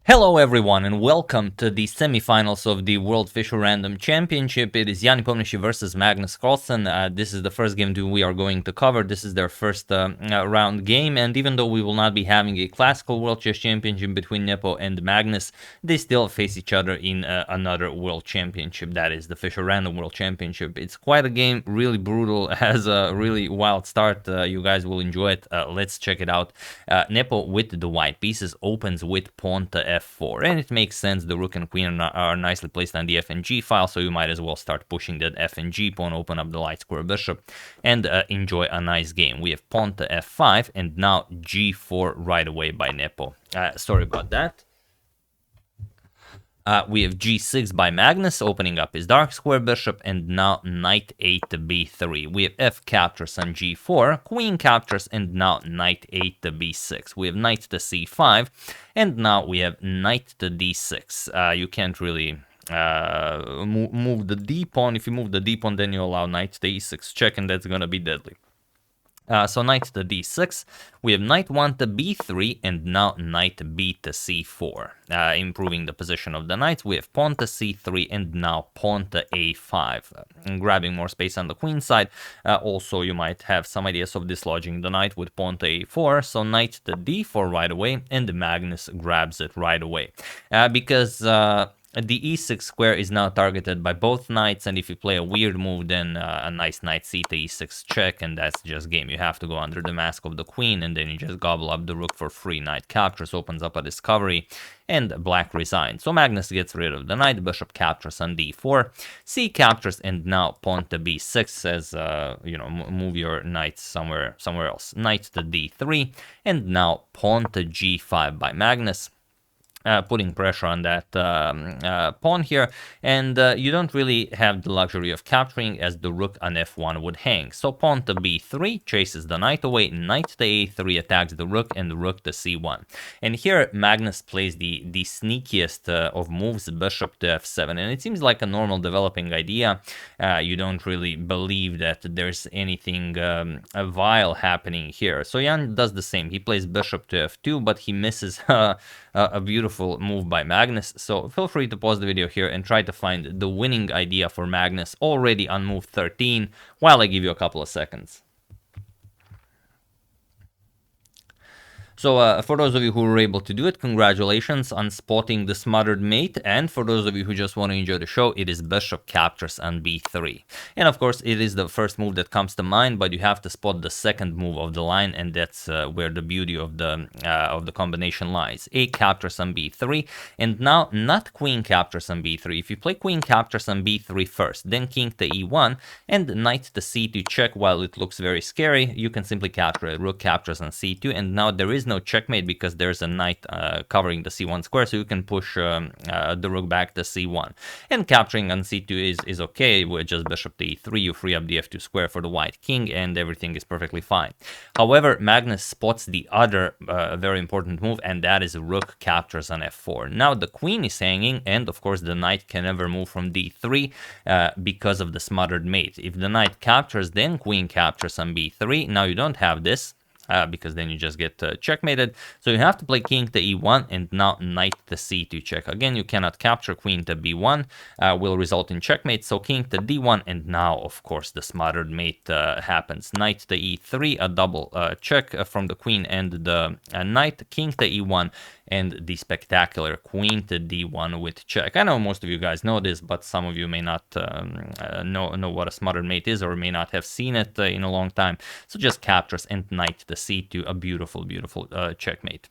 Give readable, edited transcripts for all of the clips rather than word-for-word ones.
Hello everyone and welcome to the semifinals of the World Fischer Random Championship. It is Nepomniachtchi versus Magnus Carlsen. This is the first game that we are going to cover. This is their first round game, and even though we will not be having a classical World Chess Championship between Nepo and Magnus, they still face each other in another World Championship. That is the Fischer Random World Championship. It's quite a game, really brutal, has a really wild start. You guys will enjoy it. Let's check it out. Nepo with the white pieces opens with pawn to f4, and it makes sense. The rook and queen are nicely placed on the f and g file, so you might as well start pushing that f and g pawn, open up the light square bishop, and enjoy a nice game. We have pawn to f5, and now g4 right away by Nepo. Sorry about that. We have g6 by Magnus, opening up his dark square bishop, and now knight 8 to b3. We have f captures on g4, queen captures, and now knight 8 to b6. We have knight to c5, and now we have knight to d6. You can't really move the d pawn. If you move the d pawn, then you allow knight to e6 check, and that's gonna be deadly. So knight to d6, we have knight 1 to b3, and now knight b to c4, improving the position of the knights. We have pawn to c3, and now pawn to a5, grabbing more space on the queen side. Also, you might have some ideas of dislodging the knight with pawn to a4, so knight to d4 right away, and Magnus grabs it right away. Because the e6 square is now targeted by both knights, and if you play a weird move, then a nice knight c to e6 check, and that's just game. You have to go under the mask of the queen, and then you just gobble up the rook for free. Knight captures, opens up a discovery, and black resigns. So Magnus gets rid of the knight, bishop captures on d4, c captures, and now pawn to b6 says, move your knight somewhere else. Knight to d3, and now pawn to g5 by Magnus. Putting pressure on that pawn here, and you don't really have the luxury of capturing, as the rook on f1 would hang. So pawn to b3 chases the knight away, knight to a3 attacks the rook, and the rook to c1. And here Magnus plays the sneakiest of moves, bishop to f7, and it seems like a normal developing idea. You don't really believe that there's anything vile happening here. So Jan does the same. He plays bishop to f2, but he misses a beautiful move by Magnus. So feel free to pause the video here and try to find the winning idea for Magnus already on move 13 while I give you a couple of seconds. So for those of you who were able to do it, congratulations on spotting the smothered mate, and for those of you who just want to enjoy the show, it is bishop captures on b3. And of course, it is the first move that comes to mind, but you have to spot the second move of the line, and that's where the beauty of the combination lies. A captures on b3, and now not queen captures on b3. If you play queen captures on b3 first, then king to e1, and knight to c2 check, while it looks very scary, you can simply capture it. Rook captures on c2, and now there is no checkmate because there's a knight covering the c1 square, so you can push the rook back to c1. And capturing on c2 is okay. With just bishop to e3, you free up the f2 square for the white king, and everything is perfectly fine. However, Magnus spots the other very important move, and that is rook captures on f4. Now the queen is hanging, and of course the knight can never move from d3 because of the smothered mate. If the knight captures, then queen captures on b3. Now you don't have this, because then you just get checkmated. So you have to play king to e1, and now knight to c2 check. Again, you cannot capture. Queen to b1 will result in checkmate. So king to d1, and now, of course, the smothered mate happens. Knight to e3, a double check from the queen and the knight. King to e1, and the spectacular queen to d1 with check. I know most of you guys know this, but some of you may not know what a smothered mate is, or may not have seen it in a long time. So just captures, and knight to c2, a beautiful checkmate.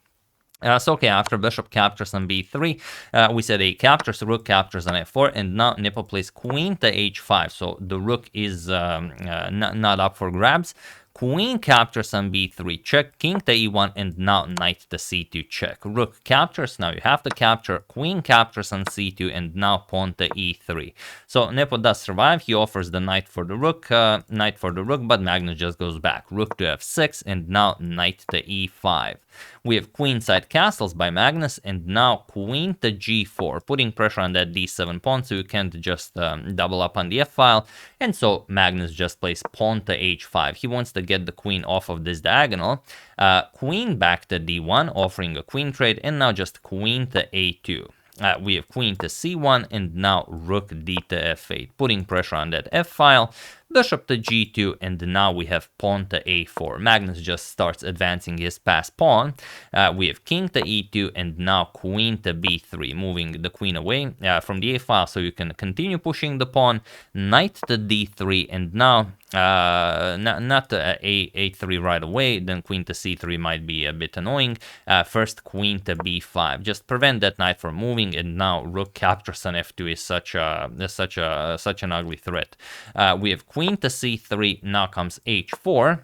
So okay, after bishop captures on b3, we said a captures, rook captures on f4, and now Nepo plays queen to h5. So the rook is not up for grabs. Queen captures on b3 check, king to e1, and now knight to c2 check. Rook captures, now you have to capture. Queen captures on c2, and now pawn to e3. So Nepo does survive. He offers the knight for the rook, but Magnus just goes back. Rook to f6, and now knight to e5. We have queenside castles by Magnus, and now queen to g4, putting pressure on that d7 pawn, so you can't just double up on the f-file, and so Magnus just plays pawn to h5. He wants to get the queen off of this diagonal. Queen back to d1, offering a queen trade, and now just queen to a2. We have queen to c1, and now rook d to f8, putting pressure on that f-file. Bishop to g2, and now we have pawn to a4. Magnus just starts advancing his passed pawn. We have king to e2, and now queen to b3, moving the queen away from the a-file so you can continue pushing the pawn. Knight to d3, and now not a3 right away, then queen to c3 might be a bit annoying. First queen to b5, just prevent that knight from moving, and now rook captures on f2 is such an ugly threat. We have queen to c3, now comes h4,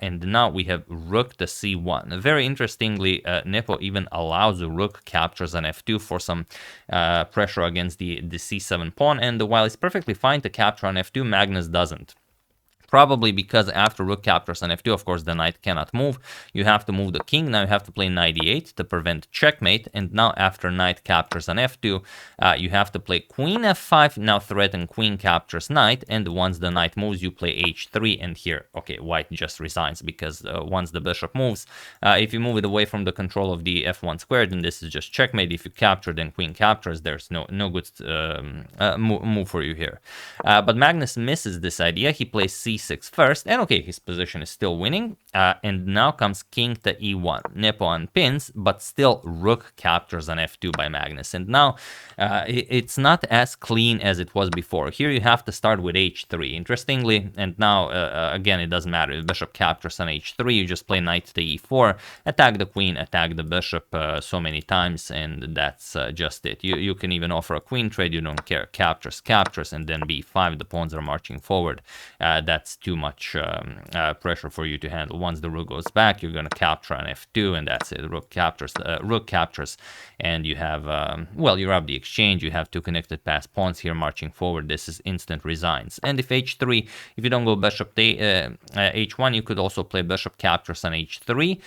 and now we have rook to c1. Very interestingly, Nepo even allows rook captures on f2 for some pressure against the c7 pawn, and while it's perfectly fine to capture on f2, Magnus doesn't. Probably because after rook captures on f2, of course, the knight cannot move. You have to move the king. Now you have to play knight e8 to prevent checkmate. And now after knight captures on f2, you have to play queen f5, now threaten queen captures knight. And once the knight moves, you play h3. And here, okay, white just resigns because once the bishop moves, if you move it away from the control of the f1 square, then this is just checkmate. If you capture, then queen captures. There's no good move for you here. But Magnus misses this idea. He plays c6 first, and okay, his position is still winning, and now comes king to e1. Nepo unpins, but still rook captures on f2 by Magnus, and now it's not as clean as it was before. Here you have to start with h3, interestingly, and now again, it doesn't matter. If bishop captures on h3, you just play knight to e4, attack the queen, attack the bishop so many times, and that's just it. You can even offer a queen trade, you don't care. Captures, and then b5, the pawns are marching forward. That's too much pressure for you to handle. Once the rook goes back, you're going to capture on f2, and that's it. Rook captures, and you have, well, you have the exchange. You have two connected passed pawns here marching forward. This is instant resigns. And if h3, if you don't go bishop to h1, you could also play bishop captures on h3.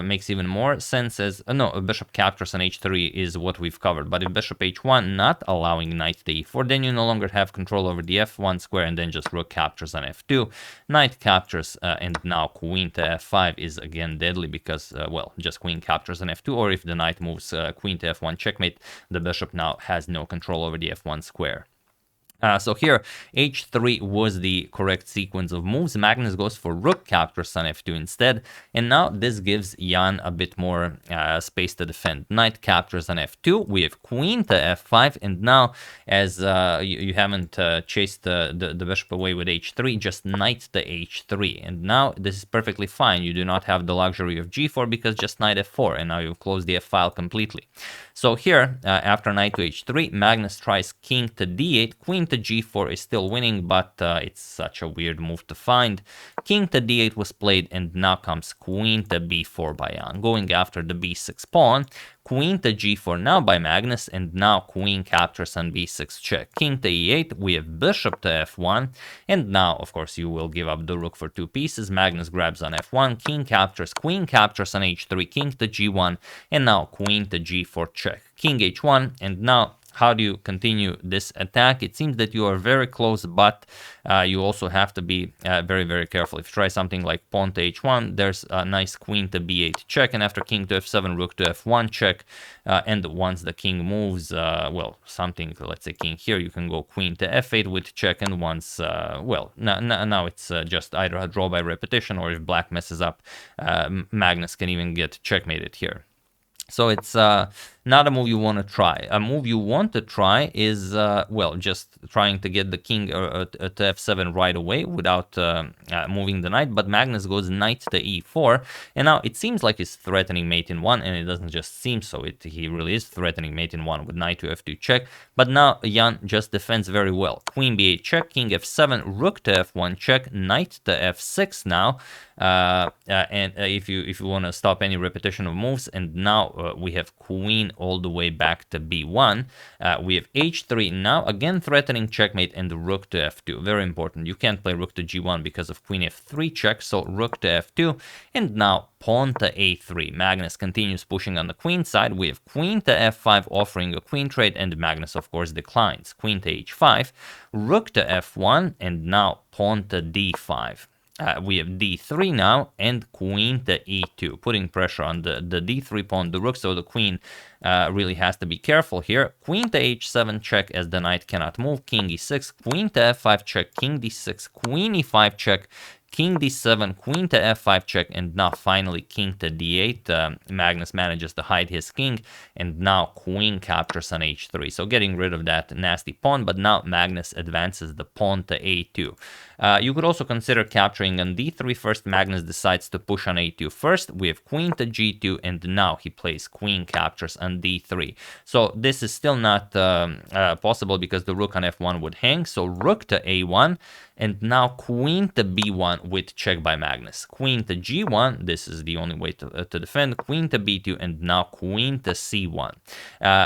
Makes even more sense as, no, bishop captures on h3 is what we've covered. But if bishop h1, not allowing knight to e4, then you no longer have control over the f1 square, and then just rook captures on f2, knight captures, and now queen to f5 is again deadly because, well, just queen captures on f2, or if the knight moves queen to f1 checkmate, the bishop now has no control over the f1 square. So here, h3 was the correct sequence of moves. Magnus goes for rook captures on f2 instead, and now this gives Jan a bit more space to defend. Knight captures on f2, we have queen to f5, and now as you haven't chased the bishop away with h3, just knight to h3, and now this is perfectly fine. You do not have the luxury of g4 because just knight f4, and now you've closed the f-file completely. So here, after knight to h3, Magnus tries king to d8, queen to g4 is still winning, but it's such a weird move to find. King to d8 was played, and now comes queen to b4 by Jan, going after the b6 pawn. Queen to g4 now by Magnus, and now queen captures on b6 check. King to e8, we have bishop to f1, and now, of course, you will give up the rook for two pieces. Magnus grabs on f1, king captures, queen captures on h3, king to g1, and now queen to g4 check. King h1, and now how do you continue this attack? It seems that you are very close, but you also have to be very, very careful. If you try something like pawn to h1, there's a nice queen to b8 check, and after king to f7, rook to f1 check, and once the king moves, well, something, let's say king here, you can go queen to f8 with check, and once, well, now it's just either a draw by repetition, or if black messes up, Magnus can even get checkmated here. So it's not a move you want to try. A move you want to try is, well, just trying to get the king to f7 right away without moving the knight. But Magnus goes knight to e4. And now it seems like he's threatening mate in 1, and it doesn't just seem so. He really is threatening mate in 1 with knight to f2 check. But now Jan just defends very well. Queen b8 check, king f7, rook to f1 check, knight to f6 now. and if you want to stop any repetition of moves. And now we have queen all the way back to b1. We have h3 now, again threatening checkmate, and the rook to f2. Very important. You can't play rook to g1 because of queen f3 check, so rook to f2, and now pawn to a3. Magnus continues pushing on the queen side. We have queen to f5 offering a queen trade, and Magnus of course declines. Queen to h5, rook to f1, and now pawn to d5. We have d3 now, and queen to e2, putting pressure on the d3 pawn, the rook, so the queen really has to be careful here. Queen to h7 check, as the knight cannot move. King e6, queen to f5 check, king d6, queen e5 check, king d7, queen to f5 check, and now finally king to d8. Magnus manages to hide his king, and now queen captures on h3. So getting rid of that nasty pawn, but now Magnus advances the pawn to a2. You could also consider capturing on d3 first. Magnus decides to push on a2 first. We have queen to g2, and now he plays queen captures on d3. So this is still not possible because the rook on f1 would hang. So rook to a1, and now queen to b1 with check by Magnus. Queen to g1, this is the only way to defend. Queen to b2, and now queen to c1.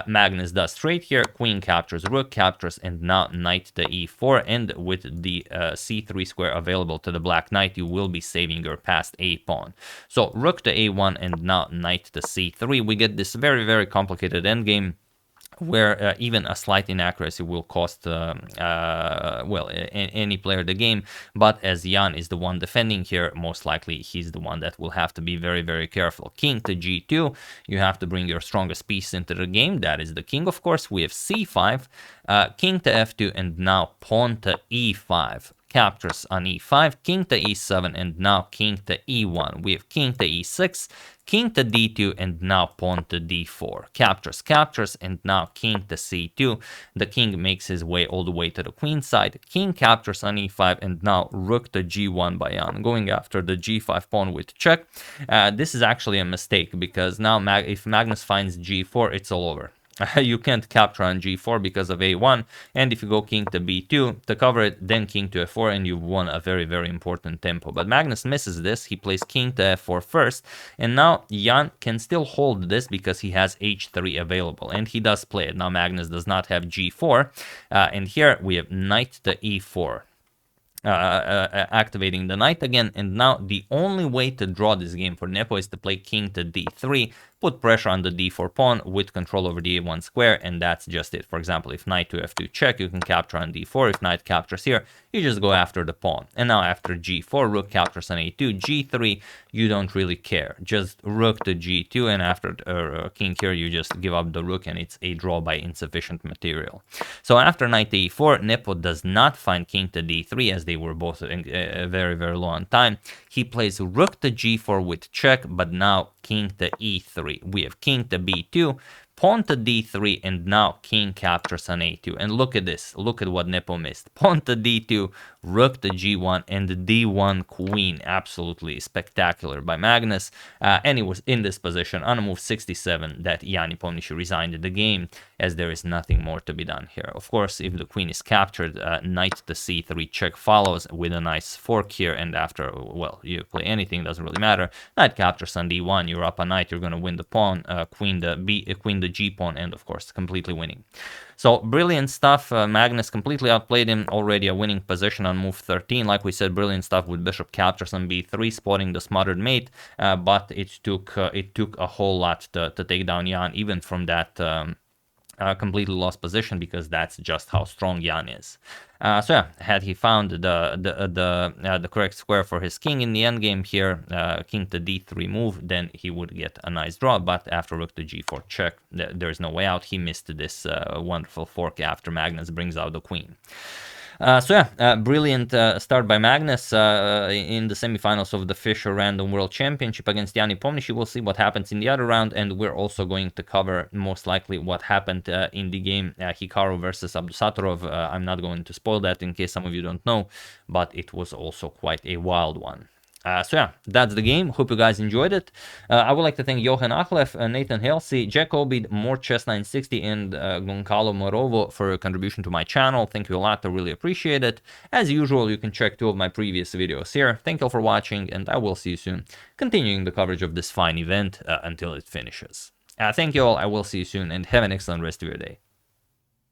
Magnus does straight here. Queen captures, rook captures, and now knight to e4. And with the c3 square available to the black knight, you will be saving your passed a pawn. So rook to a1, and now knight to c3. We get this very, very complicated endgame, where even a slight inaccuracy will cost well, any player the game. But as Jan is the one defending here, most likely he's the one that will have to be very, very careful. King to g2, you have to bring your strongest piece into the game. That is the king, of course. We have c5, king to f2, and now pawn to e5. Captures on e5, king to e7, and now king to e1. We have king to e6, king to d2, and now pawn to d4. Captures, captures, and now king to c2. The king makes his way all the way to the queen side. King captures on e5, and now rook to g1 by Jan, going after the g5 pawn with check. This is actually a mistake, because now if Magnus finds g4, it's all over. You can't capture on g4 because of a1, and if you go king to b2 to cover it, then king to f4, and you've won a very, very important tempo. But Magnus misses this. He plays king to f4 first, and now Jan can still hold this because he has h3 available, and he does play it. Now Magnus does not have g4, and here we have knight to e4. Activating the knight again, and now the only way to draw this game for Nepo is to play king to d3, put pressure on the d4 pawn with control over the a1 square, and that's just it. For example, if knight to f2 check, you can capture on d4. If knight captures here, you just go after the pawn. And now after g4, rook captures on a2, g3, you don't really care. Just rook to g2, and after king here, you just give up the rook, and it's a draw by insufficient material. So after knight to e4, Nepo does not find king to d3, as they were both very, very low on time. He plays rook to g4 with check, but now king to e3. We have king to b2, pawn to d3, and now king captures on a2. And look at this. Look at what Nepo missed. Pawn to d2, rook to g1, and d1 queen. Absolutely spectacular by Magnus. And he was in this position on move 67 that Jan Nepomniachtchi resigned the game, as there is nothing more to be done here. Of course, if the queen is captured, knight to c3 check follows with a nice fork here, and after, well, you play anything, doesn't really matter. Knight captures on d1, you're up a knight, you're going to win the pawn, queen the g pawn, and of course completely winning. So brilliant stuff. Magnus completely outplayed him, already a winning position on move 13. Like we said, brilliant stuff with bishop captures on b3, spotting the smothered mate, but it took a whole lot to take down Jan, even from that completely lost position, because that's just how strong Jan is. So yeah, had he found the correct square for his king in the endgame here, king to d3 move, then he would get a nice draw. But after rook to g4 check, there's no way out. He missed this wonderful fork after Magnus brings out the queen. So yeah, brilliant start by Magnus in the semifinals of the Fischer Random World Championship against Jan Nepomniachtchi. We'll see what happens in the other round, and we're also going to cover most likely what happened in the game Hikaru versus Abdusattorov. I'm not going to spoil that in case some of you don't know, but it was also quite a wild one. So yeah, that's the game. Hope you guys enjoyed it. I would like to thank Johan Aklef, Nathan Halsey, Jack Obid, Morchess960, and Goncalo Morovo for your contribution to my channel. Thank you a lot. I really appreciate it. As usual, you can check 2 of my previous videos here. Thank you all for watching, and I will see you soon, continuing the coverage of this fine event until it finishes. Thank you all. I will see you soon, and have an excellent rest of your day.